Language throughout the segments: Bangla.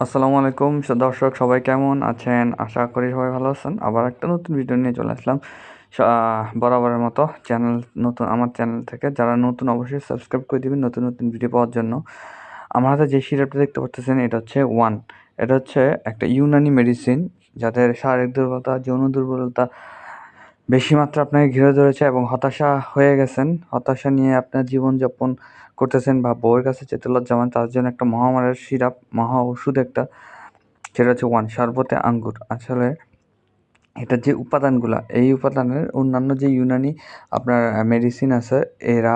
আসসালামু আলাইকুম দর্শক, সবাই কেমন আছেন? আশা করি সবাই ভালো আছেন। আবার একটা নতুন ভিডিও নিয়ে চলে আসলাম বরাবরের মতো নতুন আমার চ্যানেল থেকে। যারা নতুন অবশ্যই সাবস্ক্রাইব করে দিবেন নতুন নতুন ভিডিও পাওয়ার জন্য। আমার হাতে যে সিরাপটা দেখতে পাচ্ছেন এটা হচ্ছে ওয়ান। এটা হচ্ছে একটা ইউনানি মেডিসিন, যাদের শারীরিক দুর্বলতা, যৌন দুর্বলতা বেশি মাত্রা আপনাকে ঘিরে ধরেছে এবং হতাশা হয়ে গেছেন, হতাশা নিয়ে আপনার জীবনযাপন করতেছেন বা বউয়ের কাছে যেতে লজ্জা পান, তার জন্য একটা মহামারীর সিরাপ, মহা ওষুধ একটা, সেটা হচ্ছে ওয়ান শরবতে আঙ্গুর। আসলে এটার যে উপাদানগুলা, এই উপাদানের অন্যান্য যে ইউনানি আপনার মেডিসিন আছে, এরা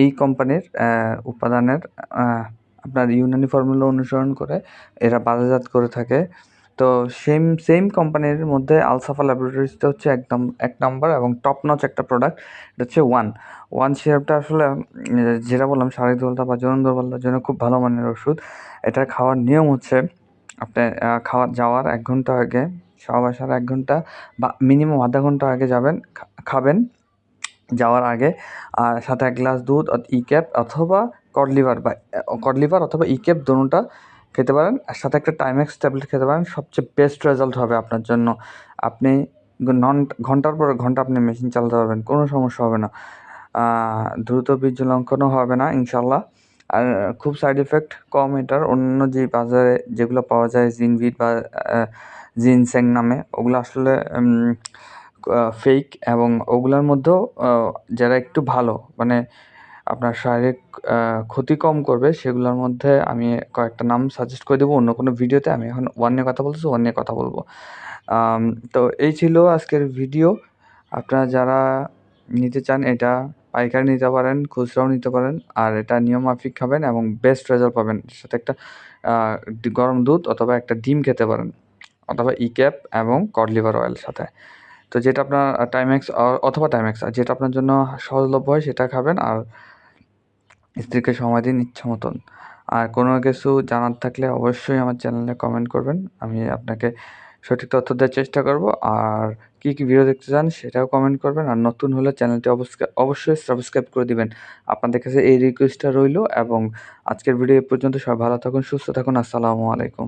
এই কোম্পানির উপাদানের আপনার ইউনানি ফর্মুলা অনুসরণ করে এরা বাজারজাত করে থাকে। তো সেম কোম্পানির মধ্যে আলসাফা ল্যাবরেটরিজটা হচ্ছে একদম এক নাম্বার এবং টপ নচ একটা প্রোডাক্ট। এটা হচ্ছে ওয়ান সিরাপটা। আসলে যেটা বললাম, শারীরিক দুর্বলতা বা যৌন দুর্বলতার জন্য খুব ভালো মানের ওষুধ। এটার খাওয়ার নিয়ম হচ্ছে, আপনি খাওয়া যাওয়ার ১ ঘন্টা আগে, সব আসার ১ ঘন্টা বা মিনিমাম আধা ঘন্টা আগে যাবেন, খাবেন যাওয়ার আগে। আর সাথে ১ গ্লাস দুধ, ই-ক্যাপ অথবা কড লিভার অথবা ই-ক্যাপ দোনোটা খেতে পারেন। আর সাথে একটা টাইমেক্স ট্যাবলেট খেতে পারেন। সবচেয়ে বেস্ট রেজাল্ট হবে আপনার জন্য। আপনি ঘন্টার পর ঘন্টা আপনি মেশিন চালাতে পারবেন, কোনো সমস্যা হবে না। দ্রুত বীর্যলঙ্ঘনও হবে না ইনশাআল্লাহ। আর খুব সাইড ইফেক্ট কম এটার। অন্যান্য যে বাজারে যেগুলো পাওয়া যায় জিনভিট বা জিনসেং নামে, ওগুলো আসলে ফেক, এবং ওগুলোর মধ্যেও যারা একটু ভালো, মানে আপনার শারীরিক ক্ষতি কম করবে, সেগুলোর মধ্যে আমি কয়েকটা নাম সাজেস্ট করে দেবো অন্য কোনো ভিডিওতে। আমি এখন ওয়ান নিয়ে কথা বলতেছি, ওয়ান নিয়ে কথা বলবো। তো এই ছিল আজকের ভিডিও। আপনারা যারা নিতে চান, এটা পাইকারি নিতে পারেন, খুচরাও নিতে পারেন। আর এটা নিয়ম মাফিক খাবেন এবং বেস্ট রেজাল্ট পাবেন। সাথে একটা গরম দুধ অথবা একটা ডিম খেতে পারেন, অথবা ই-ক্যাপ এবং কড লিভার অয়েল সাথে। তো যেটা আপনার টাইমেক্স অথবা টাইমেক্স, আর যেটা আপনার জন্য সহজলভ্য হয় সেটা খাবেন। আর স্ত্রীকে সময় দিন ইচ্ছা মতন। আর কোনো কিছু জানার থাকলে অবশ্যই আমার চ্যানেলে কমেন্ট করবেন, আমি আপনাকে সঠিক তথ্য দেওয়ার চেষ্টা করব। আর কী কী ভিডিও দেখতে চান সেটাও কমেন্ট করবেন। আর নতুন হলে চ্যানেলটি অবশ্যই সাবস্ক্রাইব করে দিবেন। আপনাদের কাছে এই রিকোয়েস্টটা রইল। এবং আজকের ভিডিও এ পর্যন্ত। সবাই ভালো থাকুন, সুস্থ থাকুন। আসসালামু আলাইকুম।